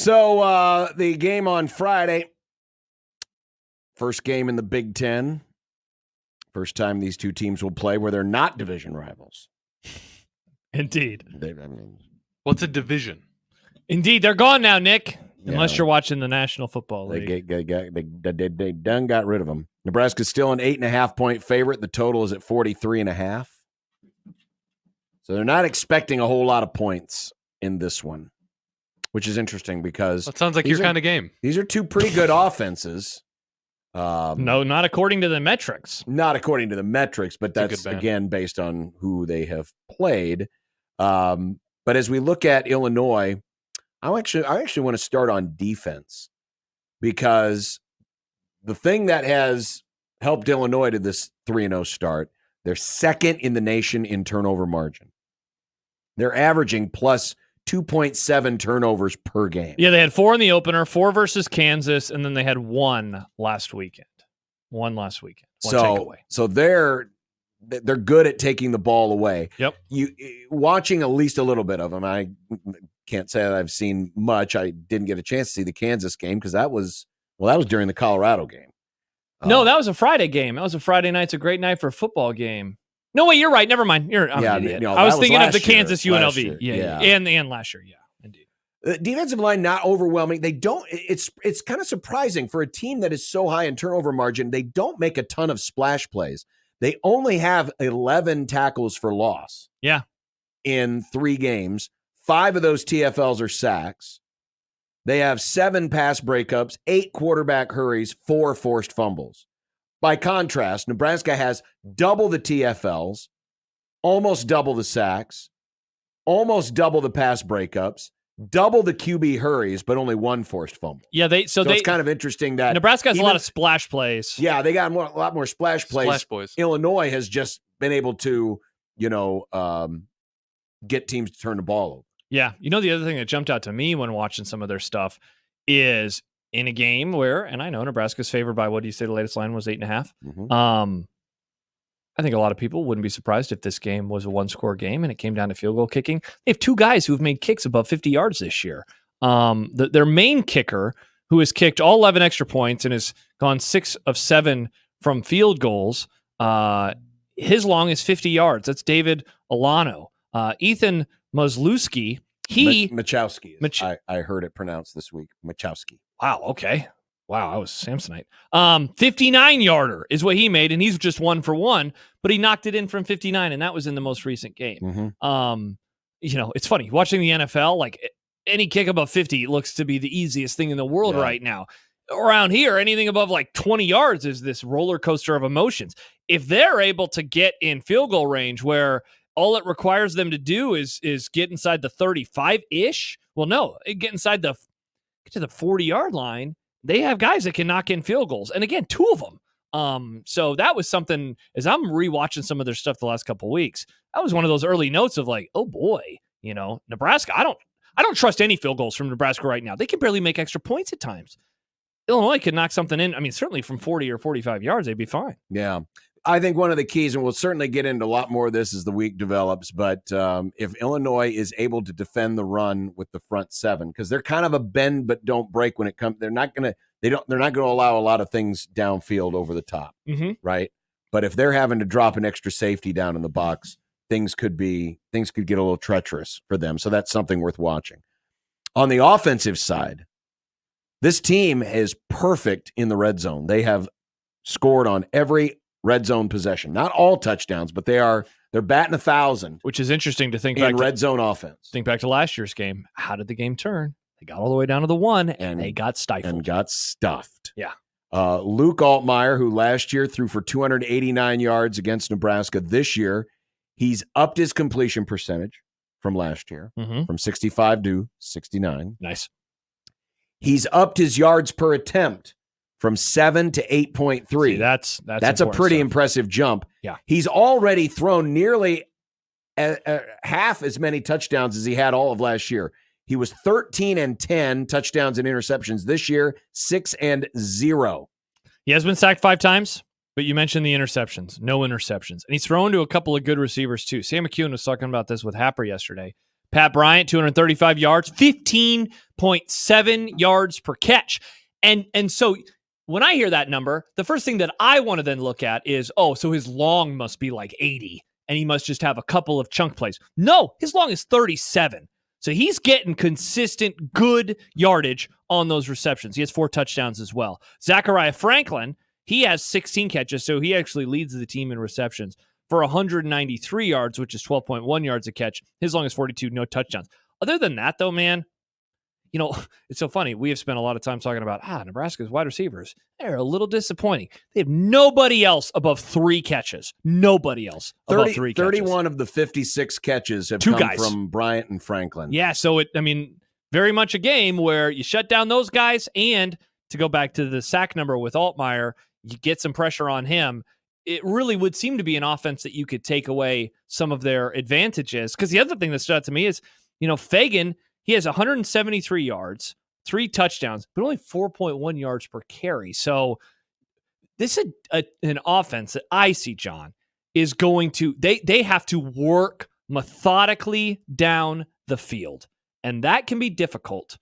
So the game on Friday, first game in the Big Ten. First time these two teams will play where they're not division rivals. Indeed. What's a division? Indeed, they're gone now, Nick. Unless you're watching the National Football League. They done got rid of them. Nebraska's still an 8.5-point favorite. The total is at 43.5. So they're not expecting a whole lot of points in this one, which is interesting because that sounds like your kind of game. These are two pretty good offenses. No, not according to the metrics. Not according to the metrics, but that's again based on who they have played. But as we look at Illinois, I actually want to start on defense because the thing that has helped Illinois to this 3-0 start, they're second in the nation in turnover margin. They're averaging plus 2.7 turnovers per game. Yeah, they had 4 in the opener, 4 versus Kansas, and then they had 1 last weekend. 1 last weekend. One takeaway. So they're good at taking the ball away. Yep. You watching at least a little bit of them. I can't say that I've seen much. I didn't get a chance to see the Kansas game because that was during the Colorado game. No, that was a Friday game. That was a Friday night. It's a great night for a football game. No, wait, you're right. Never mind. I'm an idiot. No, I was thinking of the Kansas UNLV. Yeah. And last year. Yeah, indeed. The defensive line not overwhelming. They don't. It's kind of surprising for a team that is so high in turnover margin. They don't make a ton of splash plays. They only have 11 tackles for loss. Yeah. In 3 games, 5 of those TFLs are sacks. They have 7 pass breakups, 8 quarterback hurries, 4 forced fumbles. By contrast, Nebraska has double the TFLs, almost double the sacks, almost double the pass breakups, double the QB hurries, but only 1 forced fumble. Yeah, it's kind of interesting that Nebraska has a lot of splash plays. Yeah, they got a lot more splash plays. Splash boys. Illinois has just been able to, get teams to turn the ball over. Yeah, the other thing that jumped out to me when watching some of their stuff is in a game where, and I know Nebraska's favored by, what do you say the latest line was, 8.5? Mm-hmm. I think a lot of people wouldn't be surprised if this game was a 1-score game and it came down to field goal kicking. They have 2 guys who have made kicks above 50 yards this year. Their main kicker, who has kicked all 11 extra points and has gone 6 of 7 from field goals, his long is 50 yards. That's David Olano. Ethan Mozlewski, Machowski. I heard it pronounced this week. Machowski. Wow, okay. Wow, I was Samsonite. 59-yarder is what he made, and he's just 1 for 1, but he knocked it in from 59, and that was in the most recent game. Mm-hmm. It's funny. Watching the NFL, like any kick above 50 looks to be the easiest thing in the world right now. Around here, anything above like 20 yards is this roller coaster of emotions. If they're able to get in field goal range where all it requires them to do is get inside the 35-ish, get inside get to the 40-yard line, they have guys that can knock in field goals. And again, 2 of them. So that was something, as I'm rewatching some of their stuff the last couple of weeks, that was one of those early notes of like, oh boy, Nebraska, I don't trust any field goals from Nebraska right now. They can barely make extra points at times. Illinois could knock something in. I mean, certainly from 40 or 45 yards, they'd be fine. Yeah. I think one of the keys, and we'll certainly get into a lot more of this as the week develops, but if Illinois is able to defend the run with the front 7, because they're kind of a bend but don't break when it comes, they're not going to allow a lot of things downfield over the top, right? But if they're having to drop an extra safety down in the box, things could get a little treacherous for them. So that's something worth watching. On the offensive side, this team is perfect in the red zone. They have scored on every red zone possession. Not all touchdowns, but they're batting 1,000. Which is interesting to think in red zone offense. Think back to last year's game. How did the game turn? They got all the way down to the 1, and they got stifled. And got stuffed. Yeah. Luke Altmaier, who last year threw for 289 yards against Nebraska, this year, he's upped his completion percentage from last year, from 65 to 69. Nice. He's upped his yards per attempt from 7 to 8.3. See, that's a pretty impressive jump. Yeah. He's already thrown nearly half as many touchdowns as he had all of last year. He was 13-10 touchdowns and interceptions this year, 6-0. He has been sacked 5 times, but you mentioned the interceptions. No interceptions. And he's thrown to a couple of good receivers too. Sam McKeown was talking about this with Happer yesterday. Pat Bryant, 235 yards, 15.7 yards per catch. And so when I hear that number, the first thing that I want to then look at is, so his long must be like 80, and he must just have a couple of chunk plays. No, his long is 37. So he's getting consistent, good yardage on those receptions. He has 4 touchdowns as well. Zachariah Franklin, he has 16 catches, so he actually leads the team in receptions for 193 yards, which is 12.1 yards a catch. His long is 42, no touchdowns. Other than that, though, man, it's so funny. We have spent a lot of time talking about, Nebraska's wide receivers. They're a little disappointing. They have nobody else above 3 catches. Nobody else above 3 catches. 31 of the 56 catches have come from Bryant and Franklin. Yeah, so very much a game where you shut down those guys, and to go back to the sack number with Altmaier, you get some pressure on him. It really would seem to be an offense that you could take away some of their advantages. Because the other thing that stood out to me is, Fagan, he has 173 yards, 3 touchdowns, but only 4.1 yards per carry. So this is an offense that I see, John, is going to, they have to work methodically down the field. And that can be difficult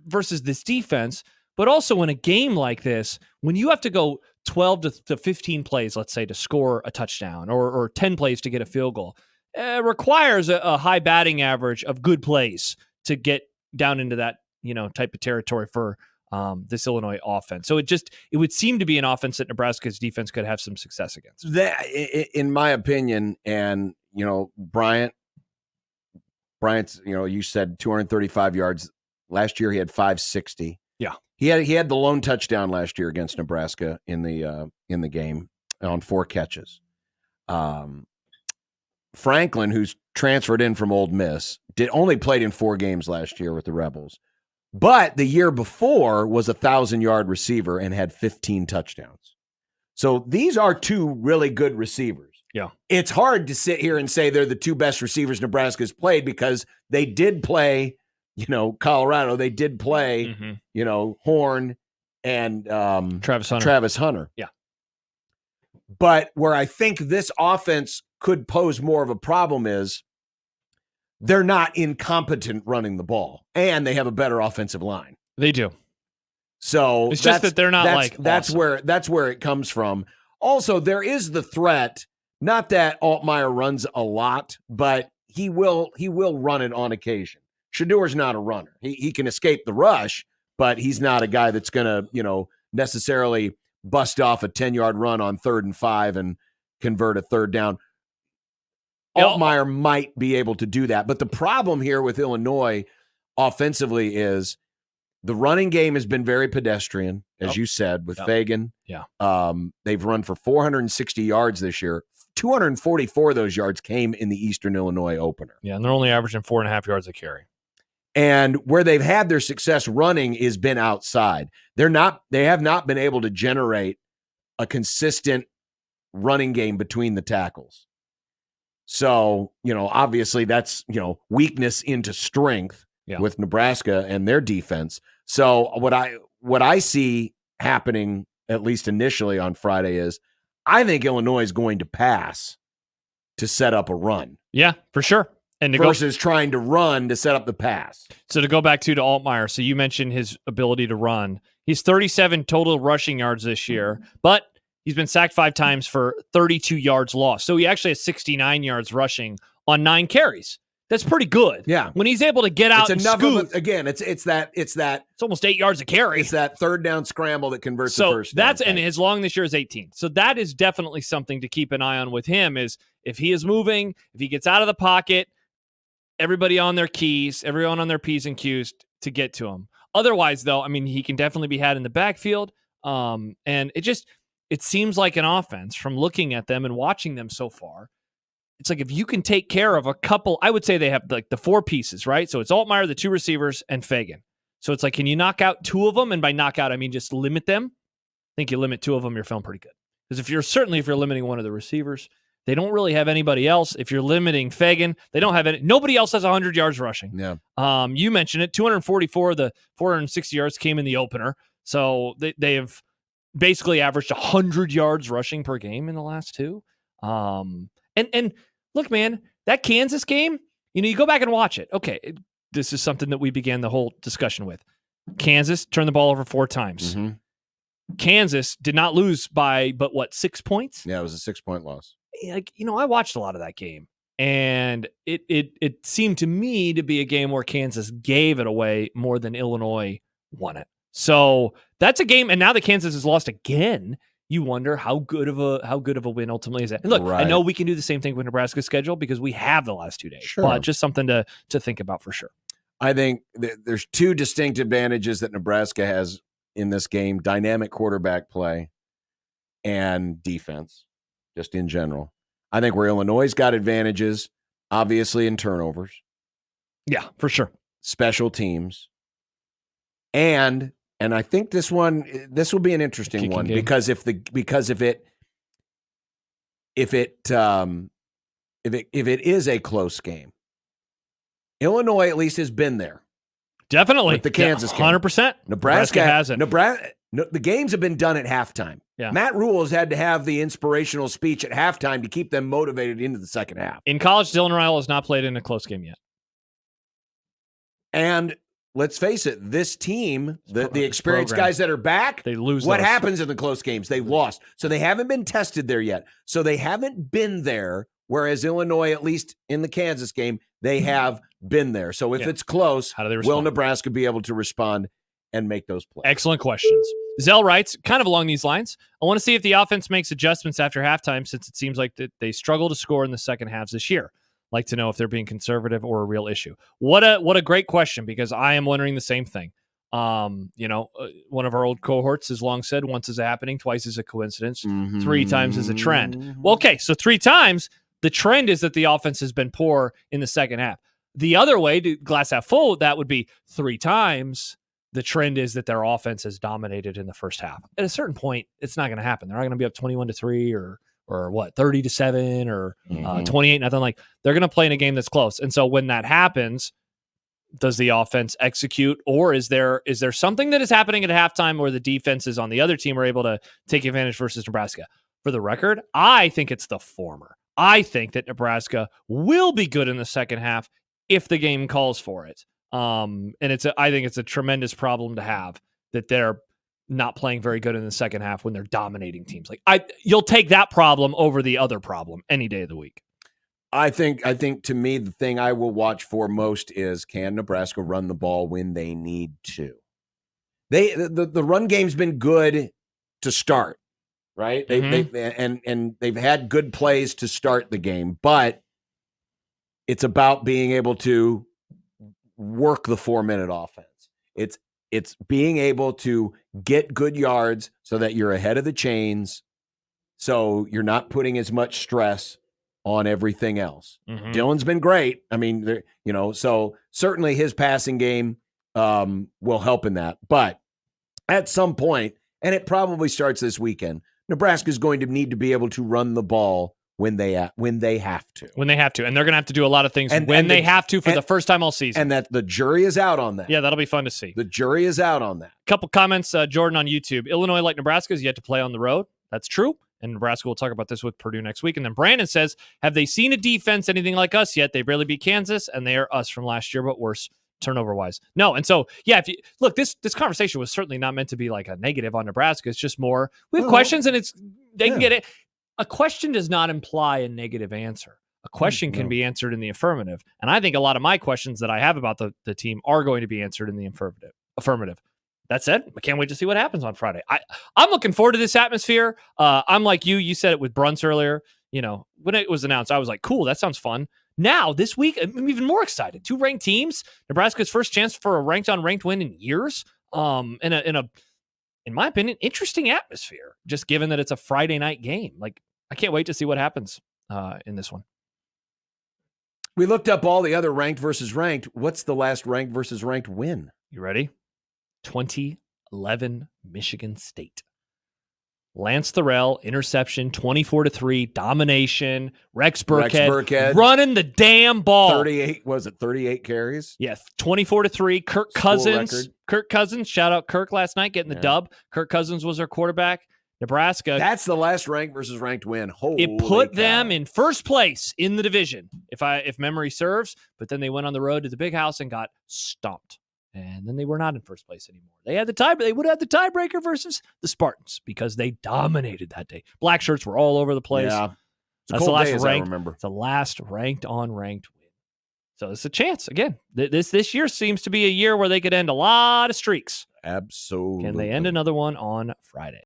versus this defense. But also in a game like this, when you have to go 12 to 15 plays, let's say, to score a touchdown or 10 plays to get a field goal, it requires a high batting average of good plays to get down into that, type of territory for this Illinois offense. So it would seem to be an offense that Nebraska's defense could have some success against. That, in my opinion, and, Bryant's, you said 235 yards. Last year he had 560. Yeah. He had the lone touchdown last year against Nebraska in the game on 4 catches. Franklin, who's transferred in from Ole Miss, only played in 4 games last year with the Rebels, but the year before was a 1,000-yard receiver and had 15 touchdowns. So these are 2 really good receivers. Yeah, it's hard to sit here and say they're the 2 best receivers Nebraska's played because they did play. Colorado, they did play, Horn and Travis Hunter. Yeah. But where I think this offense could pose more of a problem is they're not incompetent running the ball, and they have a better offensive line. They do. So it's just that they're not that's awesome. That's where it comes from. Also, there is the threat, not that Altmaier runs a lot, but he will run it on occasion. Shadour's not a runner. He can escape the rush, but he's not a guy that's going to, necessarily bust off a 10-yard run on 3rd and 5 and convert a 3rd down. Altmaier might be able to do that. But the problem here with Illinois offensively is the running game has been very pedestrian, as you said, with Fagan. Yeah. They've run for 460 yards this year. 244 of those yards came in the Eastern Illinois opener. Yeah, and they're only averaging 4.5 yards a carry. And where they've had their success running has been outside. They have not been able to generate a consistent running game between the tackles. So, obviously that's, weakness into strength with Nebraska and their defense. So what I see happening, at least initially on Friday, is I think Illinois is going to pass to set up a run. Yeah, for sure. And versus trying to run to set up the pass. So to go back to Altmaier, so you mentioned his ability to run. He's 37 total rushing yards this year, but he's been sacked 5 times for 32 yards lost. So he actually has 69 yards rushing on 9 carries. That's pretty good. Yeah. When he's able to get out and scoot. Again, it's almost 8 yards a carry. It's that 3rd down scramble that converts the first down. And his long this year is 18. So that is definitely something to keep an eye on with him, is if he is moving, if he gets out of the pocket, everybody on their keys, everyone on their P's and Q's to get to him. Otherwise, though, he can definitely be had in the backfield. And it seems like an offense from looking at them and watching them so far. It's like if you can take care of a couple, I would say they have like the 4 pieces, right? So it's Altmaier, the 2 receivers, and Fagan. So it's like, can you knock out 2 of them? And by knock out, I mean just limit them. I think you limit 2 of them, you're feeling pretty good. Because if you're limiting one of the receivers, they don't really have anybody else. If you're limiting Fagan, they don't have any. Nobody else has 100 yards rushing. Yeah. You mentioned it. 244 of the 460 yards came in the opener. So they have basically averaged 100 yards rushing per game in the last 2. And look, man, that Kansas game, You go back and watch it. Okay, this is something that we began the whole discussion with. Kansas turned the ball over 4 times. Mm-hmm. Kansas did not lose by, 6 points? Yeah, it was a 6-point loss. I watched a lot of that game, and it seemed to me to be a game where Kansas gave it away more than Illinois won it. So that's a game, and now that Kansas has lost again, you wonder how good of a win ultimately is that. And look, Right. I know we can do the same thing with Nebraska's schedule because we have the last 2 days, Sure. but just something to think about for sure. I think there's 2 distinct advantages that Nebraska has in this game: dynamic quarterback play and defense, just in general. I think where Illinois' got advantages, obviously in turnovers, Yeah, for sure. special teams, and I think this will be an interesting Kicking one game. because if it is a close game, Illinois at least has been there. Definitely. With the Kansas game. 100%. Nebraska hasn't. The games have been done at halftime. Yeah. Matt Rule has had to have the inspirational speech at halftime to keep them motivated into the second half. In college, Dylan Ryle has not played in a close game yet. And let's face it, this team, the experienced program. guys that are back, They lose what those. happens in the close games? They've lost. So they haven't been tested there yet. So they haven't been there, whereas Illinois, at least in the Kansas game, they have been there. So if it's close, How do they will respond? Nebraska be able to respond and make those plays? Excellent questions. Zell writes, kind of along these lines, I want to see if the offense makes adjustments after halftime since it seems like that they struggle to score in the second halves this year. Like to know if they're being conservative or a real issue. What a great question, because I am wondering the same thing. One of our old cohorts has long said once is a happening, twice is a coincidence, 3 times is a trend. Well, okay, so 3 times, the trend is that the offense has been poor in the second half. The other way, to glass half full, that would be 3 times. The trend is that their offense has dominated in the first half. At a certain point, it's not going to happen. They're not going to be up 21-3 or what, 30-7 or 28-0. Like, they're going to play in a game that's close. And so when that happens, does the offense execute, or is there something that is happening at halftime where the defenses on the other team are able to take advantage versus Nebraska? For the record, I think it's the former. I think that Nebraska will be good in the second half if the game calls for it. And I think it's a tremendous problem to have that they're not playing very good in the second half when they're dominating teams. Like, you'll take that problem over the other problem any day of the week. I think to me, the thing I will watch for most is, can Nebraska run the ball when they need to? The run game's been good to start, right? They've had good plays to start the game, but it's about being able to work the 4-minute offense. It's being able to get good yards so that you're ahead of the chains, so you're not putting as much stress on everything else. Dylan's been great. I mean, so certainly his passing game will help in that. But at some point, and it probably starts this weekend, Nebraska's going to need to be able to run the ball when they have to. And they're going to have to do a lot of things when they have to for the first time all season. And that the jury is out on that. Yeah, that'll be fun to see. The jury is out on that. Couple comments, Jordan on YouTube. Illinois, like Nebraska, is yet to play on the road. That's true. And Nebraska will talk about this with Purdue next week. And then Brandon says, have they seen a defense anything like us yet? They barely beat Kansas, and they are us from last year, but worse turnover-wise. No, and so, yeah, if you look, this conversation was certainly not meant to be like a negative on Nebraska. It's just more, we have questions, and they can get it. A question does not imply a negative answer. A question can be answered in the affirmative. And I think a lot of my questions that I have about the team are going to be answered in the affirmative. That said, I can't wait to see what happens on Friday. I'm looking forward to this atmosphere. I'm like you. You said it with Bruns earlier. When it was announced, I was like, cool, that sounds fun. Now, this week, I'm even more excited. 2 ranked teams. Nebraska's first chance for a ranked-on-ranked win in years. In my opinion, interesting atmosphere, just given that it's a Friday night game. Like, I can't wait to see what happens in this one. We looked up all the other ranked versus ranked. What's the last ranked versus ranked win? You ready? 2011 Michigan State. Lance Thorell, interception, 24-3, domination. Rex Burkhead running the damn ball. 38 carries? Yes, 24-3. Kirk Cousins, shout out Kirk last night getting the dub. Kirk Cousins was our quarterback. Nebraska. That's the last ranked versus ranked win. Holy It put cow. them in first place in the division, if memory serves. But then they went on the road to the Big House and got stomped. And then they were not in first place anymore. They had the tie, but they would have the tiebreaker versus the Spartans because they dominated that day. Black shirts were all over the place. Yeah. It's a That's cold the last day, as ranked. I remember. It's the last ranked on ranked win. So it's a chance again. This year seems to be a year where they could end a lot of streaks. Absolutely. Can they end another one on Friday?